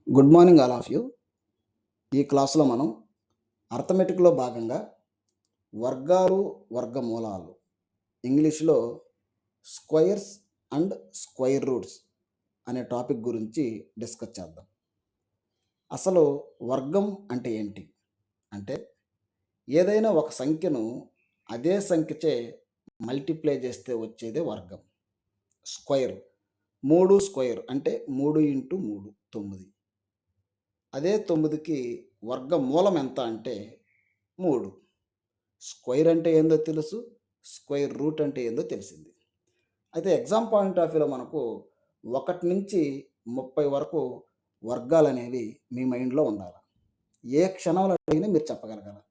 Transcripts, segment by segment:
Good morning all of you. ఈ క్లాస్లో మనం అర్థమెటిక్లో భాగంగా వర్గాలు, వర్గమూలాలు, ఇంగ్లీష్లో స్క్వయర్స్ అండ్ స్క్వైర్ రూట్స్ అనే టాపిక్ గురించి డిస్కస్ చేద్దాం. అసలు వర్గం అంటే ఏంటి? అంటే ఏదైనా ఒక సంఖ్యను అదే సంఖ్యచే మల్టిప్లై చేస్తే వచ్చేదే వర్గం. స్క్వైర్ 3 స్క్వైర్ అంటే 3 ఇంటూ 3 9. అదే 9కి వర్గమూలం ఎంత అంటే 3. స్క్వైర్ అంటే ఏందో తెలుసు, స్క్వైర్ రూట్ అంటే ఏందో తెలిసింది. అయితే ఎగ్జామ్ పాయింట్ ఆఫ్ వ్యూలో మనకు 1 నుంచి 30 వరకు వర్గాలనేవి మీ మైండ్లో ఉండాలి. ఏ క్షణంలో అడిగినా మీరు చెప్పగలగాలి.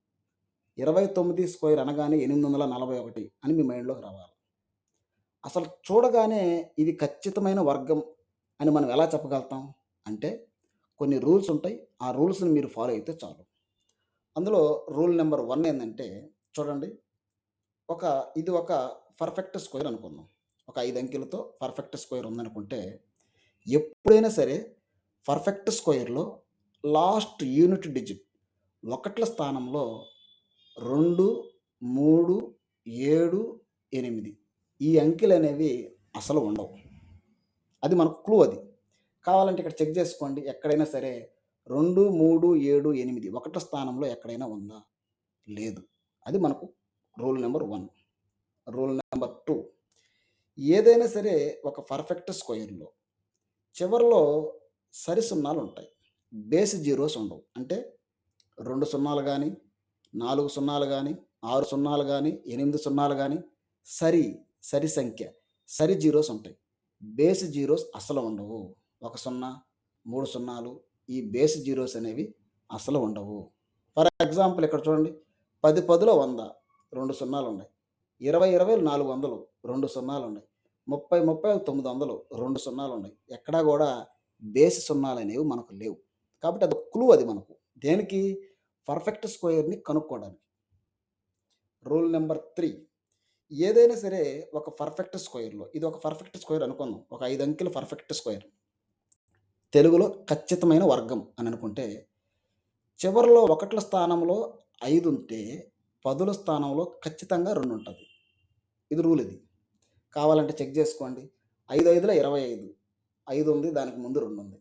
29 స్క్వైర్ అనగానే 841 అని మీ మైండ్లోకి రావాలి. అసలు చూడగానే ఇది ఖచ్చితమైన వర్గం అని మనం ఎలా చెప్పగలుగుతాం అంటే కొన్ని రూల్స్ ఉంటాయి. ఆ రూల్స్ని మీరు ఫాలో అయితే చాలు. అందులో రూల్ నెంబర్ 1 ఏంటంటే చూడండి, ఇది ఒక పర్ఫెక్ట్ స్క్వేర్ అనుకుందాం. ఒక 5 అంకెలతో పర్ఫెక్ట్ స్క్వేర్ ఉందనుకుంటే, ఎప్పుడైనా సరే పర్ఫెక్ట్ స్క్వేర్‌లో లాస్ట్ యూనిట్ డిజిట్ ఒకట్ల స్థానంలో 2, 3, 7, 8 ఈ అంకెలనేవి అసలు ఉండవు. అది మనకు క్లూ అది. కావాలంటే ఇక్కడ చెక్ చేసుకోండి. ఎక్కడైనా సరే 2, 3, 7, 8 ఒకట్ల స్థానంలో ఎక్కడైనా ఉందా? లేదు. అది మనకు రూల్ నెంబర్ 1. రూల్ నెంబర్ 2, ఏదైనా సరే ఒక పర్ఫెక్ట్ స్క్వేర్‌లో చివర్లో సరి సున్నాలు ఉంటాయి. బేస్ జీరోస్ ఉండవు. అంటే 2 సున్నాలు గానీ, 4 సున్నాలు గానీ, 6 సున్నాలు గానీ, 8 సున్నాలు గానీ సరి సంఖ్య, సరి జీరోస్ ఉంటాయి. బేస్ జీరోస్ అస్సలు ఉండవు. 1 సున్నా, 3 సున్నాలు ఈ బేస్ జీరోస్ అనేవి అస్సలు ఉండవు. ఫర్ ఎగ్జాంపుల్ ఇక్కడ చూడండి, 10 10లో 100 2 సున్నాలున్నాయి. 20 20లో 400 2 సున్నాలున్నాయి. 30 30 900 2 సున్నాలున్నాయి. ఎక్కడా గూడా బేసి సున్నాలనేవి మనకు లేవు. కాబట్టి అదొక క్లూ అది మనకు. దేనికి? పర్ఫెక్ట్ స్క్వేర్‌ని కనుక్కోవడానికి. రూల్ నెంబర్ 3, ఏదైనా సరే ఒక పర్ఫెక్ట్ స్క్వేర్‌లో ఇది ఒక పర్ఫెక్ట్ స్క్వేర్ అనుకుందాం. ఒక 5 అంకెల పర్ఫెక్ట్ స్క్వేర్. తెలుగులో ఖచ్చితమైన వర్గం అని అనుకుంటే, చివర్లో ఒకట్ల స్థానంలో 5 ఉంటే, పదుల స్థానంలో ఖచ్చితంగా 2 ఉంటది. ఇది రూల్ ఇది. కావాలంటే చెక్ చేసుకోండి. 5 5ల 25 5 ఉంది, దానికి ముందు 2 ఉంది.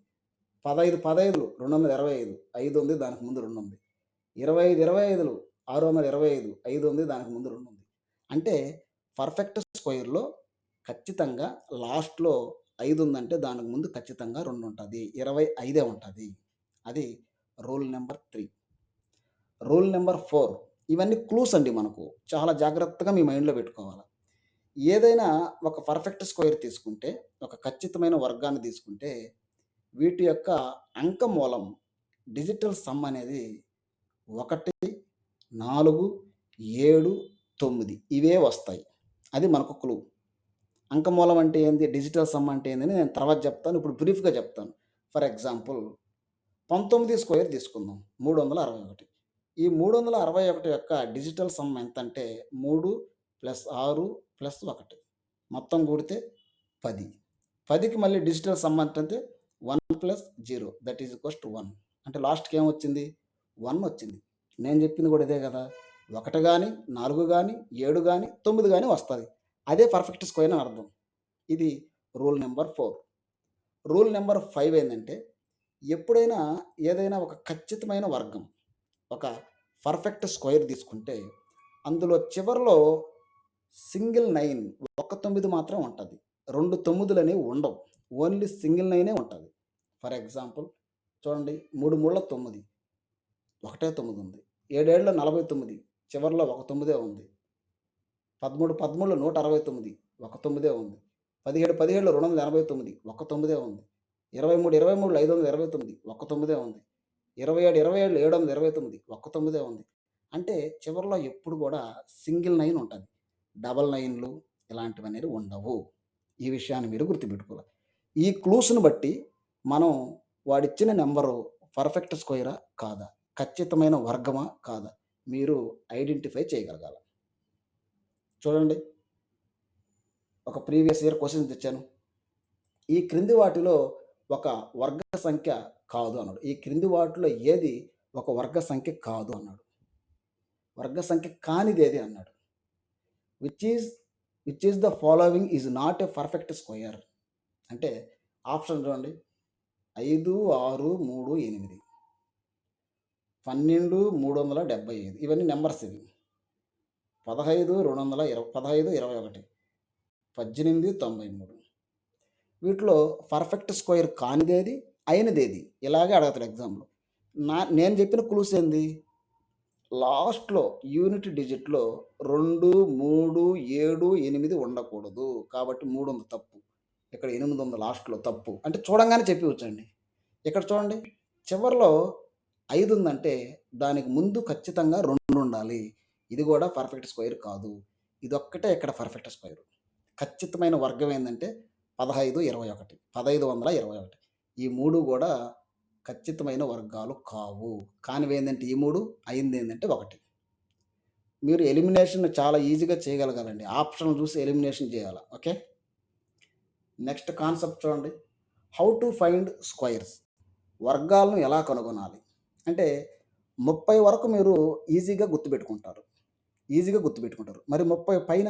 15 15లు 225 5 ఉంది, దానికి ముందు 2 ఉంది. 25 25లు 625 5 ఉంది, దానికి ముందు 2 ఉంది. అంటే పర్ఫెక్ట్ స్క్వేర్‌లో ఖచ్చితంగా లాస్ట్‌లో 5 ఉందంటే దానికి ముందు ఖచ్చితంగా 2 ఉంటది. 25 ఉంటది. అది రూల్ నెంబర్ 3. రూల్ నెంబర్ 4, ఇవన్నీ క్లూస్ అండి మనకు. చాలా జాగ్రత్తగా మీ మైండ్‌లో పెట్టుకోవాలి. ఏదైనా ఒక పర్ఫెక్ట్ స్క్వేర్ తీసుకుంటే, ఒక ఖచ్చితమైన వర్గాన్ని తీసుకుంటే, వీటి యొక్క అంక మూలం డిజిటల్ సమ్ అనేది 1, 4, 7, 9 ఇవే వస్తాయి. అది మనకు క్లూ. అంకమూలం అంటే ఏంది? డిజిటల్ సమ్ అంటే ఏందని నేను తర్వాత చెప్తాను. ఇప్పుడు బ్రీఫ్‌గా చెప్తాను. ఫర్ ఎగ్జాంపుల్ 19 స్క్వేర్ తీసుకుందాం. 361. ఈ 361 యొక్క డిజిటల్ సమ్ ఎంతంటే 3 + 6 + 1 మొత్తం కూడితే 10. 10కి మళ్ళీ డిజిటల్ సమ్ ఎంతంటే 1 + 0 దట్ ఈజ్ ఈక్వల్స్ టు 1. అంటే లాస్ట్‌కి ఏమొచ్చింది? 1 వచ్చింది. నేను చెప్పింది కూడా ఇదే కదా! 1 గాని, 4 గాని, 7 గాని, 9 గాని వస్తది. అదే పర్ఫెక్ట్ స్క్వేర్ అని అర్థం. ఇది రూల్ నెంబర్ 4. రూల్ నెంబర్ 5 ఏందంటే, ఎప్పుడైనా ఏదైనా ఒక ఖచ్చితమైన వర్గం, ఒక పర్ఫెక్ట్ స్క్వేర్ తీసుకుంటే, అందులో చివర్లో సింగిల్ 9 ఒక్క 9 మాత్రం ఉంటది. 2 9లనేవి ఉండవు. ఓన్లీ సింగిల్ 9ఏ ఉంటది. ఫర్ ఎగ్జాంపుల్ చూడండి, 3 3ల 9 ఒకటే 9 ఉంది. 7 7ల 49 చివర్లో ఒక 9 ఉంది. 13 13లో 169 ఒక 9 ఉంది. 17 17లో 289 ఒక 9 ఉంది. 23 23లో 529 ఒక 9 ఉంది. 27 27లో 729 ఒక 9 ఉంది. అంటే చివర్లో ఎప్పుడు కూడా సింగిల్ 9 ఉంటది. డబుల్ 9లు ఇలాంటివనేవి ఉండవు. ఈ విషయాన్ని మీరు గుర్తుపెట్టుకోవాలి. ఈ క్లూస్‌ని బట్టి మనం వాడిచ్చిన నంబరు పర్ఫెక్ట్ స్క్వేరా? కాదా? ఖచ్చితమైన వర్గమా? కాదా? మీరు ఐడెంటిఫై చేయగలగాలి. చూడండి, ఒక ప్రీవియస్ ఇయర్ క్వెషన్స్ ఇచ్చాను. ఈ క్రింది వాటిలో ఒక వర్గ సంఖ్య కాదు అన్నాడు. ఈ క్రింది వాటిలో ఏది ఒక వర్గ సంఖ్య కాదు అన్నాడు. వర్గ సంఖ్య కానిదేది అన్నాడు. Which is which is the following is not a perfect square. అంటే ఆప్షన్ చూడండి. 5, 6, 3, 8, 12, 375 ఇవన్నీ నెంబర్స్ ఇవి. 15, 220, 15, 21, 18, 93. వీటిలో పర్ఫెక్ట్ స్క్వేర్ కానిదేది, అయినదేది ఇలాగే అడగతాడు ఎగ్జామ్లో. నేను చెప్పిన క్లూస్ ఏంది? లాస్ట్లో యూనిట్ డిజిట్లో 2, 3, 7, 8 ఉండకూడదు. కాబట్టి 3 ఉంది తప్పు. ఇక్కడ 8 ఉంది లాస్ట్లో తప్పు. అంటే చూడంగానే చెప్పవచ్చండి. ఇక్కడ చూడండి, చివరిలో 5 ఉందంటే దానికి ముందు ఖచ్చితంగా 2 ఉండాలి. ఇది కూడా పర్ఫెక్ట్ స్క్వేర్ కాదు. ఇదొక్కటే ఇక్కడ పర్ఫెక్ట్ స్క్వేర్. ఖచ్చితమైన వర్గం ఏంటంటే 15, 21, 1521. ఈ 3 కూడా ఖచ్చితమైన వర్గాలు కావు. కానివి ఏంటంటే ఈ 3, అయింది ఏంటంటే 1. మీరు ఎలిమినేషన్ చాలా ఈజీగా చేయగలగాలండి. ఆప్షన్ చూసి ఎలిమినేషన్ చేయాలి. ఓకే, నెక్స్ట్ కాన్సెప్ట్ చూడండి. How to find squares. వర్గాలను ఎలా కనుగొనాలి అంటే 30 వరకు మీరు ఈజీగా గుర్తుపెట్టుకుంటారు. మరి 30 పైన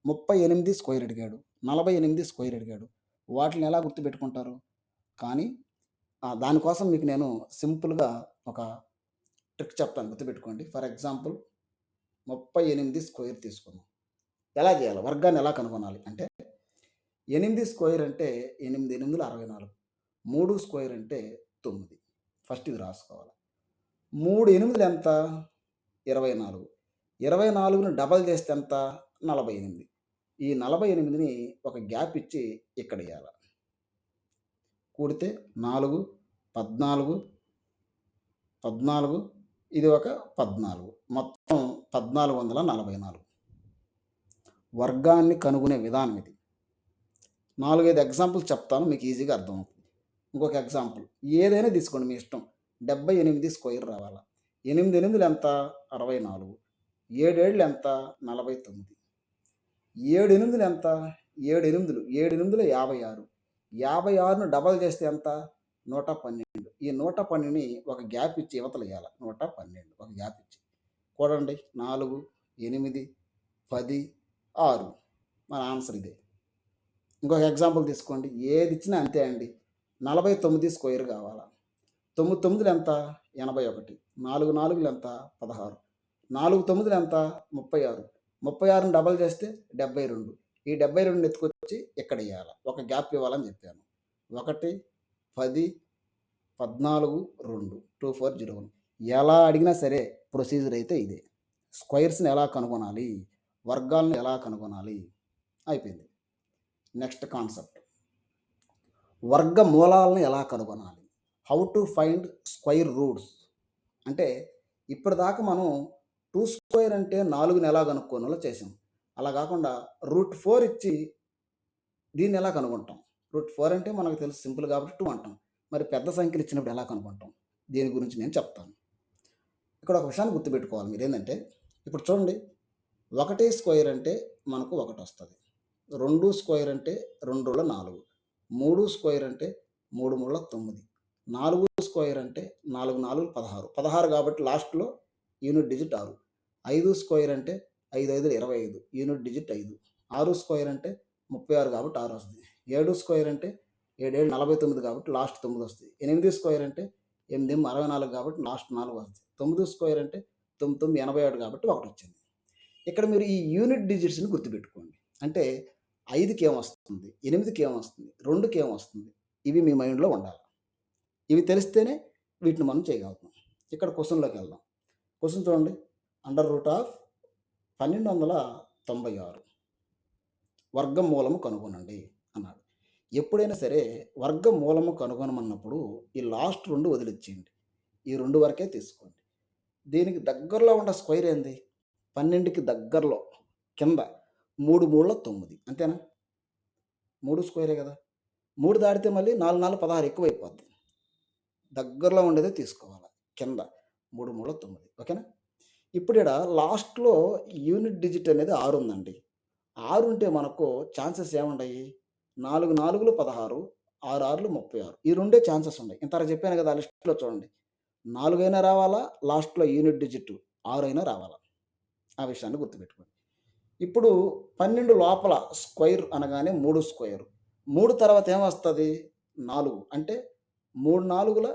38 స్క్వేర్ అడిగాడు, 48 స్క్వేర్ అడిగాడు. వాటిని ఎలా గుర్తుపెట్టుకుంటారు? కానీ దానికోసం మీకు నేను సింపుల్గా ఒక ట్రిక్ చెప్తాను, గుర్తుపెట్టుకోండి. ఫర్ ఎగ్జాంపుల్ 38 స్క్వేర్ తీసుకుందాం. ఎలా చేయాలి? వర్గాన్ని ఎలా కనుగొనాలి అంటే 8 స్క్వేర్ అంటే 8 8 64, 3 స్క్వేర్ అంటే 9. ఫస్ట్ ఇది రాసుకోవాలి. 3 8 ఎంత? 24. 24ని డబల్ చేస్తే ఎంత? 48. ఈ 48ని ఒక గ్యాప్ ఇచ్చి ఇక్కడ వేయాలి. కూడితే 4, 14, 14, ఇది ఒక 14, మొత్తం 1444. వర్గాన్ని కనుగొనే విధానం ఇది. 4-5 ఎగ్జాంపుల్స్ చెప్తాను, మీకు ఈజీగా అర్థమవుతుంది. ఇంకొక ఎగ్జాంపుల్ ఏదైనా తీసుకోండి, మీ ఇష్టం. 78 స్క్వేర్ రావాలా. 8 8 ఎంత? 64. 7 7 ఎంత? 49. 7 8 ఎంత? 7 8 56. 56ను డబల్ చేస్తే ఎంత? 112. ఈ 112ని ఒక గ్యాప్ ఇచ్చి యువతలు వేయాలి. 112 ఒక గ్యాప్ ఇచ్చి కూడండి. 4, 8, 10, 6. మన ఆన్సర్ ఇదే. ఇంకొక ఎగ్జాంపుల్ తీసుకోండి. ఏది ఇచ్చినా అంతే అండి. 49 స్క్వేర్ కావాలా. 9 9 ఎంత? 81. 4 4 ఎంత? 16. 4 9 ఎంత? 36. 36ని డబల్ చేస్తే 72. ఈ 72ని ఎత్తుకొచ్చి ఇక్కడ వేయాలి. ఒక గ్యాప్ ఇవ్వాలని చెప్పాను. 1, 10, 14, 2, 2401. ఎలా అడిగినా సరే ప్రొసీజర్ అయితే ఇదే. స్క్వేర్స్ని ఎలా కనుగొనాలి, వర్గాలను ఎలా కనుగొనాలి, అయిపోయింది. నెక్స్ట్ కాన్సెప్ట్, వర్గ మూలాలను ఎలా కనుగొనాలి. How to find square roots. అంటే ఇప్పటిదాకా మనం 2 స్క్వేర్ అంటే 4ని ఎలా కనుక్కోవాలో చేసాం. అలా కాకుండా √4 ఇచ్చి దీన్ని ఎలా కనుగొంటాం? √4 అంటే మనకు తెలుసు, సింపుల్ కాబట్టి 2 అంటాం. మరి పెద్ద సంఖ్యలు ఇచ్చినప్పుడు ఎలా కనుగొంటాం? దీని గురించి నేను చెప్తాను. ఇక్కడ ఒక విషయాన్ని గుర్తుపెట్టుకోవాలి మీరు. ఏంటంటే ఇప్పుడు చూడండి, 1 స్క్వేర్ అంటే మనకు 1 వస్తుంది. 2 స్క్వేర్ అంటే 2 4. 3 స్క్వేర్ అంటే 3 9. 4 స్క్వేర్ అంటే 4 4 16. 16 కాబట్టి లాస్ట్లో యూనిట్ డిజిట్ 6. 5 స్క్వేర్ అంటే 5 5 25, యూనిట్ డిజిట్ 5. 6 స్క్వేర్ అంటే 36 కాబట్టి 6 వస్తుంది. 7 స్క్వేర్ అంటే 7 7 49 కాబట్టి లాస్ట్ 9 వస్తుంది. 8 స్క్వేర్ అంటే 8 64 కాబట్టి లాస్ట్ 4 వస్తుంది. 9 స్క్వేర్ అంటే 9 9 87 కాబట్టి 1 వచ్చింది. ఇక్కడ మీరు ఈ యూనిట్ డిజిట్స్ని గుర్తుపెట్టుకోండి. అంటే 5కి ఏమొస్తుంది, 8కి ఏమొస్తుంది, 2కి ఏమొస్తుంది, ఇవి మీ మైండ్లో ఉండాలి. ఇవి తెలిస్తేనే వీటిని మనం చేయగలుగుతాం. ఇక్కడ క్వశ్చన్లోకి వెళ్దాం. క్వశ్చన్ చూడండి. √1296 వర్గమూలము కనుగొనండి అన్నాడు. ఎప్పుడైనా సరే వర్గమూలము కనుగొనమన్నప్పుడు ఈ లాస్ట్ 2 వదిలిచ్చేయండి. ఈ 2 వరకే తీసుకోండి. దీనికి దగ్గరలో ఉన్న స్క్వేర్ ఏంది? 12కి దగ్గరలో కింద 3 3 9. అంతేనా? 3 స్క్వేరే కదా. 3 దాటితే మళ్ళీ 4 4 16 ఎక్కువైపోద్ది. దగ్గరలో ఉండేదే తీసుకోవాలి. కింద 3 3 9. ఓకేనా? ఇప్పుడు ఇక్కడ లాస్ట్లో యూనిట్ డిజిట్ అనేది 6 ఉందండి. 6 ఉంటే మనకు ఛాన్సెస్ ఏముంటాయి? 4 4 16, 6 6లు 36. ఈ రెండే ఛాన్సెస్ ఉన్నాయి. ఇంతవరకు చెప్పాను కదా! ఆ లిస్ట్‌లో చూడండి. 4 అయినా రావాలా, లాస్ట్‌లో యూనిట్ డిజిట్ 6 అయినా రావాలా. ఆ విషయాన్ని గుర్తుపెట్టుకోండి. ఇప్పుడు 12 లోపల స్క్వేర్ అనగానే 3 స్క్వేర్. 3 తర్వాత ఏమొస్తది? 4 అంటే 3 నాలుగుల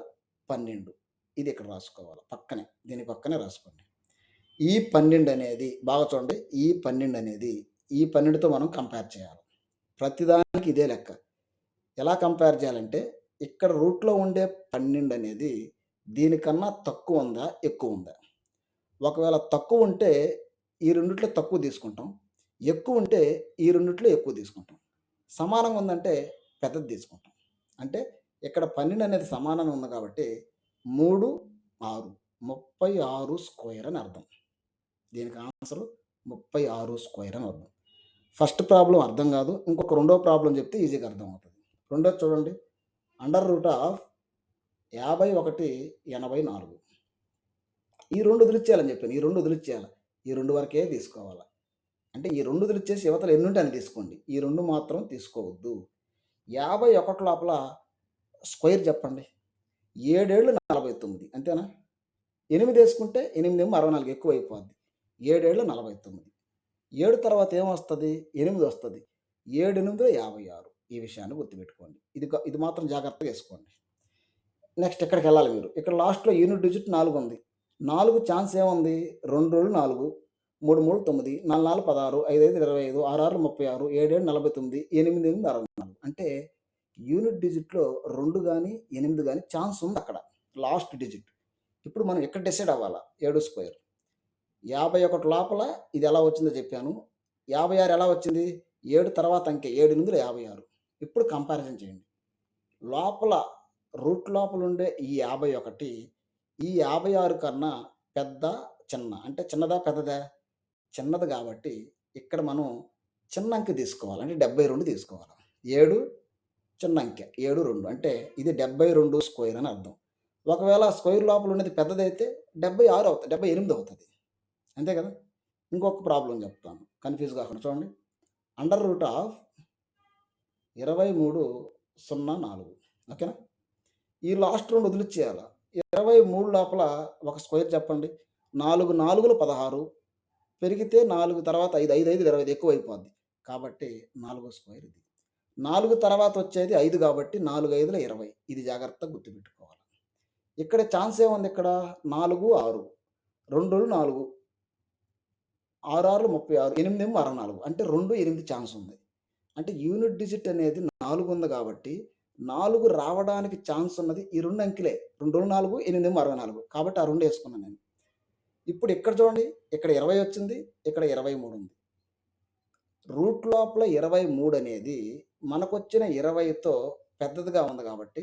12. ఇది ఇక్కడ రాసుకోవాలి పక్కనే. దీని పక్కనే రాసుకోండి. ఈ 12 అనేది బాగా చూడండి. ఈ 12 అనేది ఈ 12తో మనం కంపేర్ చేయాలి. ప్రతిదానికి ఇదే లెక్క. ఎలా కంపేర్ చేయాలంటే ఇక్కడ రూట్‌లో ఉండే 12 అనేది దీనికన్నా తక్కువ ఉందా? ఎక్కువ ఉందా? ఒకవేళ తక్కువ ఉంటే ఈ రెండిట్లో తక్కువ తీసుకుంటాం. ఎక్కువ ఉంటే ఈ రెండిట్లో ఎక్కువ తీసుకుంటాం. సమానంగా ఉందంటే పెద్దది తీసుకుంటాం. అంటే ఇక్కడ 12 అనేది సమానంగా ఉంది కాబట్టి 3, 6 36 స్క్వేర్ అని అర్థం. దీనికి ఆన్సరు 36 స్క్వేర్ అని అర్థం. ఫస్ట్ ప్రాబ్లమ్ అర్థం కాదు. ఇంకొక రెండో ప్రాబ్లమ్ చెప్తే ఈజీగా అర్థమవుతుంది. రెండోది చూడండి. Under root of 51 84. ఈ 2 వదిలిచ్చేయాలని చెప్పాను. ఈ 2 వదిలిచ్చేయాలి. ఈ 2 వరకే తీసుకోవాలి. అంటే ఈ 2 వదిలిచ్చేసి యువతల ఎన్నుంటే అన్ని తీసుకోండి. ఈ 2 మాత్రం తీసుకోవద్దు. 51 లోపల స్క్వేర్ చెప్పండి. 7 ఏళ్ళు 49 అంతేనా? 8 వేసుకుంటే 8 ఏమో 64 ఎక్కువ అయిపోద్ది. 7 ఏళ్ళు 49. 7 తర్వాత ఏమొస్తది? 8 వస్తది. 7 8 56. ఈ విషయాన్ని గుర్తుపెట్టుకోండి. ఇది మాత్రం జాగ్రత్తగా వేసుకోండి. నెక్స్ట్ ఇక్కడికెళ్ళాలి మీరు. ఇక్కడ లాస్ట్‌లో యూనిట్ డిజిట్ 4 ఉంది. 4 ఛాన్స్ ఏముంది? 2 2 4, 3 3 9, 4 4 16, 5 5 25, 6 6 36, 7 7 49, 8 8 64. అంటే యూనిట్ డిజిట్‌లో 2 గాని, 8 గాని ఛాన్స్ ఉందక్కడ. Last digit. ఇప్పుడు మనం ఇక్కడ డిసైడ్ అవ్వాలా. 7 స్క్వేర్. 51 లోపల ఇది ఎలా వచ్చిందో చెప్పాను. 56 ఎలా వచ్చింది? 7 తర్వాత అంకె 7 8 56. ఇప్పుడు కంపారిజన్ చేయండి. లోపల రూట్ లోపల ఉండే ఈ 51 ఈ 56 కన్నా పెద్ద, చిన్న అంటే చిన్నదా? పెద్దదా? చిన్నది కాబట్టి ఇక్కడ మనం చిన్న అంకె తీసుకోవాలి. అంటే 72 తీసుకోవాలి. 7 చిన్న అంకె 7 2 అంటే ఇది 72 స్క్వేర్ అని అర్థం. ఒకవేళ స్క్వేర్ లోపల ఉన్నది పెద్దదైతే 76 అవుతుంది. 78 అవుతుంది. అంతే కదా! ఇంకొక ప్రాబ్లమ్ చెప్తాను. కన్‌ఫ్యూజ్ కాకుండా చూడండి. Under root of 23 04. ఓకేనా? ఈ లాస్ట్ 2 వదిలిచ్చేయాల. 23 లోపల ఒక స్క్వేర్ చెప్పండి. 4 4లు 16 పెరిగితే 4 తర్వాత 5 5 5 25 ఎక్కువైపోద్ది. కాబట్టి 4 స్క్వేర్ ఇది. 4 తర్వాత వచ్చేది 5 కాబట్టి 4 5ల 20. ఇది జాగ్రత్తగా గుర్తుపెట్టుకోవాలి. ఇక్కడ ఛాన్స్ ఏముంది ఇక్కడ? 4 6, 2 4, 6 6 36, 8 64. అంటే 2 8 ఛాన్స్ ఉంది. అంటే యూనిట్ డిజిట్ అనేది 4 ఉంది కాబట్టి 4 రావడానికి ఛాన్స్ ఉన్నది ఈ 2 అంకెలే. 2 4, 8 64. కాబట్టి ఆ 2 వేసుకున్నాను నేను. ఇప్పుడు ఇక్కడ చూడండి. ఇక్కడ 20 వచ్చింది. ఇక్కడ 23 ఉంది. రూట్ లోపల 23 అనేది మనకొచ్చిన 20తో పెద్దదిగా ఉంది కాబట్టి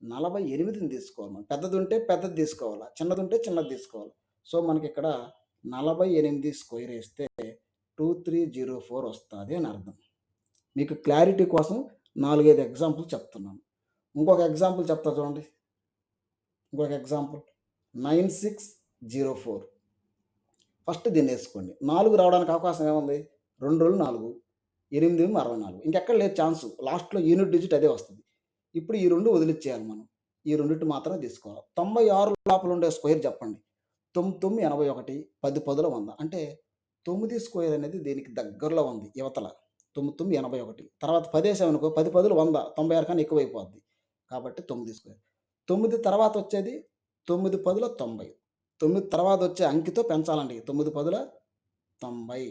48ని తీసుకోవాలి మనం. పెద్దది ఉంటే పెద్దది తీసుకోవాలా. చిన్నది ఉంటే చిన్నది తీసుకోవాలి. సో మనకి ఇక్కడ 48 స్క్వేర్ వేస్తే 2304 వస్తుంది అని అర్థం. మీకు క్లారిటీ కోసం 4 5 ఎగ్జాంపుల్ చెప్తున్నాను. ఇంకొక ఎగ్జాంపుల్ చెప్తా చూడండి. ఇంకొక ఎగ్జాంపుల్ 9604. ఫస్ట్ దీన్ని వేసుకోండి. 4 రావడానికి అవకాశం ఏముంది? 2 2 4, 8 64. ఇంకెక్కడ లేదు ఛాన్సు. లాస్ట్‌లో యూనిట్ డిజిట్ అదే వస్తుంది. ఇప్పుడు ఈ 2 వదిలిచ్చేయాలి మనం. ఈ రెండిటి మాత్రమే తీసుకోవాలి. 96 లోపల ఉండే స్క్వేర్ చెప్పండి. 9 9 81, 10 10ల 100. అంటే 9 స్క్వేర్ అనేది దీనికి దగ్గరలో ఉంది యువతల. 9 9 81. తర్వాత 10 వేసామనుకో 10 10లు 100, 96 కన్నా ఎక్కువైపోద్ది. కాబట్టి 9 స్క్వేర్. 9 తర్వాత వచ్చేది 9 10ల 90. 9 తర్వాత వచ్చే అంకెతో పెంచాలండి. 9 10ల 90.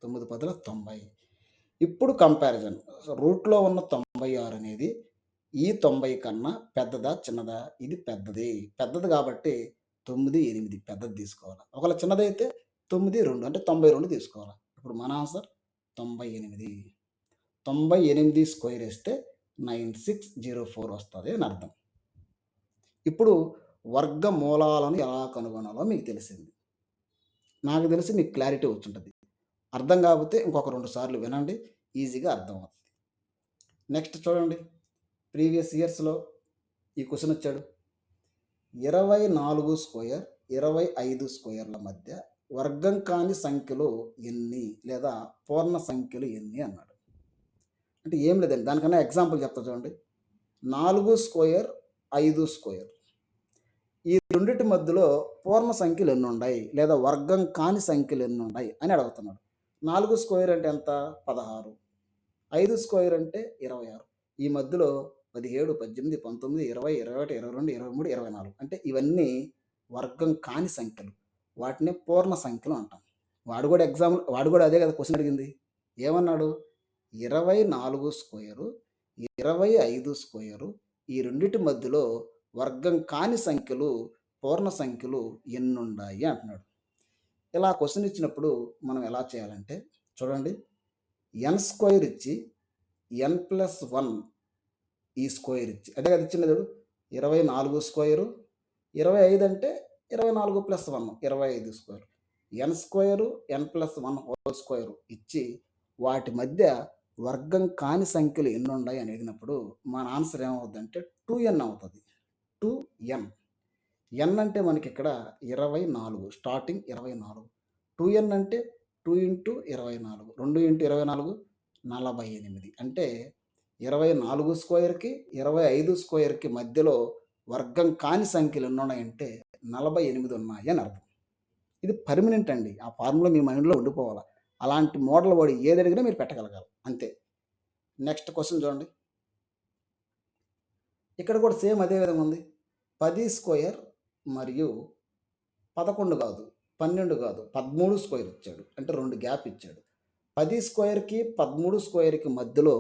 9 10ల 90. ఇప్పుడు కంపారిజన్. రూట్‌లో ఉన్న 96 అనేది ఈ 90 కన్నా పెద్దదా? చిన్నదా? ఇది పెద్దది. పెద్దది కాబట్టి 9 8 పెద్దది తీసుకోవాలి. ఒకవేళ చిన్నదైతే 9 2 అంటే 92 తీసుకోవాలి. ఇప్పుడు మన ఆన్సర్ 98. 98 స్క్వేర్ వేస్తే 9604 వస్తుంది అని అర్థం. ఇప్పుడు వర్గమూలాలను ఎలా కనుగొనాలో మీకు తెలిసింది. నాకు తెలిసి మీకు క్లారిటీ వచ్చుంటది. అర్థం కాకపోతే ఇంకొక 2 సార్లు వినండి. ఈజీగా అర్థమవుతుంది. నెక్స్ట్ చూడండి. ప్రీవియస్ ఇయర్స్‌లో ఈ క్వెషన్ వచ్చాడు. 24 స్క్వేర్, 25 స్క్వేర్ల మధ్య వర్గం కాని సంఖ్యలు ఎన్ని? లేదా పూర్ణ సంఖ్యలు ఎన్ని అన్నాడు. అంటే ఏం లేదండి. దానికన్నా ఎగ్జాంపుల్ చెప్తా చూడండి. 4 స్క్వేర్ 5 స్క్వేర్. ఈ రెండిటి మధ్యలో పూర్ణ సంఖ్యలు ఎన్నుండాయి? లేదా వర్గం కాని సంఖ్యలు ఎన్నుండాయి అని అడుగుతున్నాడు. 4 స్క్వేర్ అంటే ఎంత? 16. 5 స్క్వేర్ అంటే 26. ఈ మధ్యలో 17, 18, 19, 20, 21, 22, 23, 24 అంటే ఇవన్నీ వర్గం కాని సంఖ్యలు. వాటిని పూర్ణ సంఖ్యలు అంటాం. వాడు కూడా అదే కదా క్వశ్చన్ అడిగింది. ఏమన్నాడు? 24 స్క్వేరు, 25 స్క్వేరు ఈ రెండిటి మధ్యలో వర్గం కాని సంఖ్యలు, పూర్ణ సంఖ్యలు ఎన్నుండాయి అంటున్నాడు. ఇలా క్వశ్చన్ ఇచ్చినప్పుడు మనం ఎలా చేయాలంటే చూడండి, ఎన్ స్క్వేర్ ఇచ్చి n+1 ఈ స్క్వేర్ ఇచ్చి అదే కదా ఇచ్చింది చూడు. 24 స్క్వేరు, 25 అంటే 24+1 25 స్క్వేర్. ఎన్ స్క్వేరు n+1 హోల్ స్క్వేర్ ఇచ్చి వాటి మధ్య వర్గం కాని సంఖ్యలు ఎన్ని ఉన్నాయి అని అడిగినప్పుడు మన ఆన్సర్ ఏమవుతుందంటే 2n అవుతుంది. 2n. n అంటే మనకి ఇక్కడ 24, స్టార్టింగ్ 24. 2n అంటే 2 ఇంటూ 24, 2 ఇంటూ 24 48. అంటే 24 స్క్వేర్కి 25 స్క్వేర్కి మధ్యలో వర్గం కాని సంఖ్యలు ఎన్ని ఉన్నాయంటే 48 ఉన్నాయి అని అర్థం. ఇది పర్మనెంట్ అండి. ఆ ఫార్ములా మీ మైండ్లో ఉండిపోవాలి. అలాంటి మోడల్ వాడు ఏది అడిగినా మీరు పెట్టగలగాలి అంతే. నెక్స్ట్ క్వశ్చన్ చూడండి. ఇక్కడ కూడా సేమ్ అదే విధంగా ఉంది. 10 స్క్వేర్ మరియు 11 కాదు, 12 కాదు, 13 స్క్వేర్ ఇచ్చాడు. అంటే 2 గ్యాప్ ఇచ్చాడు. 10 స్క్వేర్కి 13 స్క్వేర్కి మధ్యలో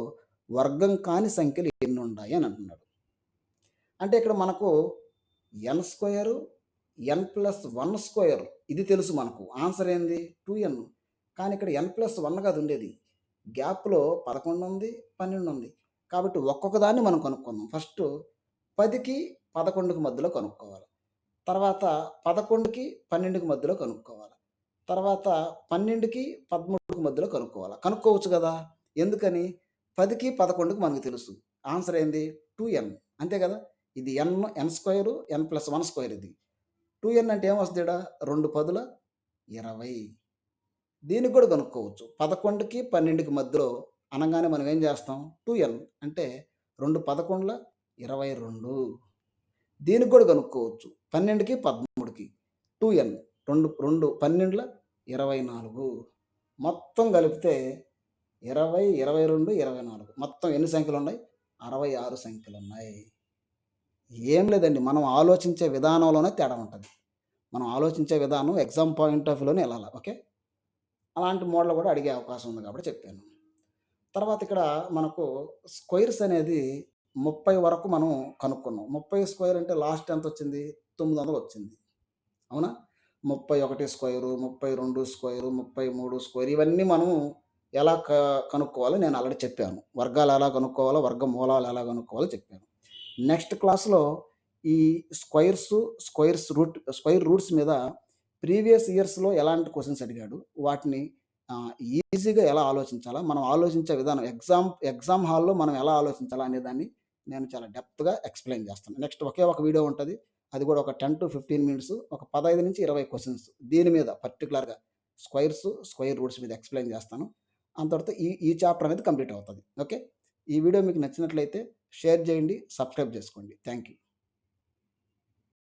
వర్గం కాని సంఖ్యలు ఎన్ని ఉన్నాయి అని అంటున్నాడు. అంటే ఇక్కడ మనకు ఎన్ స్క్వేరు, n+1 స్క్వేర్ ఇది తెలుసు మనకు. ఆన్సర్ ఏంది? 2n. కానీ ఇక్కడ n+1 కాదు ఉండేది. గ్యాప్లో 11 ఉంది, 12 ఉంది. కాబట్టి ఒక్కొక్క దాన్ని మనం కనుక్కుందాం. ఫస్ట్ 10కి 11కి మధ్యలో కనుక్కోవాలి. తర్వాత 11కి 12కి మధ్యలో కనుక్కోవాలి. తర్వాత 12కి 13కి మధ్యలో కనుక్కోవచ్చు కదా. ఎందుకని? 10కి 11కి మనకు తెలుసు. ఆన్సర్ ఏంది? 2n. అంతే కదా. ఇది ఎన్ స్క్వేరు, n+1 స్క్వేర్. ఇది 2n అంటే ఏమొస్తుంది? 2 10ల 20. దీనికి కూడా కనుక్కోవచ్చు. 11కి 12కి మధ్యలో అనగానే మనం ఏం చేస్తాం? 2n అంటే 2 11ల 22. దీనికి కూడా కనుక్కోవచ్చు. 12కి 13కి 2n 2 12ల 24. మొత్తం కలిపితే 20, 22, 24 మొత్తం ఎన్ని సంఖ్యలు ఉన్నాయి? 66 సంఖ్యలు ఉన్నాయి. ఏం లేదండి, మనం ఆలోచించే విధానంలోనే తేడా ఉంటుంది. మనం ఆలోచించే విధానం ఎగ్జామ్ పాయింట్ ఆఫ్ వ్యూలోనే వెళ్ళాలి. ఓకే, అలాంటి మోడల్ కూడా అడిగే అవకాశం ఉంది కాబట్టి చెప్పాను. తర్వాత ఇక్కడ మనకు స్క్వేర్స్ అనేది 30 వరకు మనం కనుక్కున్నాం. 30 స్క్వేర్ అంటే లాస్ట్ ఎంత వచ్చింది? 900 వచ్చింది. అవునా? 31 స్క్వేరు, 32 స్క్వేరు, 33 స్క్వేర్ ఇవన్నీ మనం ఎలా కనుక్కోవాలో నేను ఆల్రెడీ చెప్పాను. వర్గాలు ఎలా కనుక్కోవాలో, వర్గ మూలాలు ఎలా కనుక్కోవాలో చెప్పాను. నెక్స్ట్ క్లాస్లో ఈ స్క్వేర్ రూట్స్ మీద ప్రీవియస్ ఇయర్స్లో ఎలాంటి క్వశ్చన్స్ అడిగాడు, వాటిని ఈజీగా ఎలా ఆలోచించాలా, మనం ఆలోచించే విధానం ఎగ్జామ్ హాల్లో మనం ఎలా ఆలోచించాలా అనే దాన్ని నేను చాలా డెప్త్గా ఎక్స్ప్లెయిన్ చేస్తాను. నెక్స్ట్ ఒకే ఒక వీడియో ఉంటుంది. అది కూడా ఒక 10 to 15 మినిట్స్, ఒక 15 నుంచి 20 క్వశ్చన్స్ దీని మీద పర్టికులర్గా స్క్వేర్ రూట్స్ మీద ఎక్స్ప్లెయిన్ చేస్తాను. అంతవరకు ఈ చాప్టర్ అనేది కంప్లీట్ అవుతుంది. ఓకే, ఈ వీడియో మీకు నచ్చినట్లయితే షేర్ చేయండి, సబ్స్క్రైబ్ చేసుకోండి. Thank you.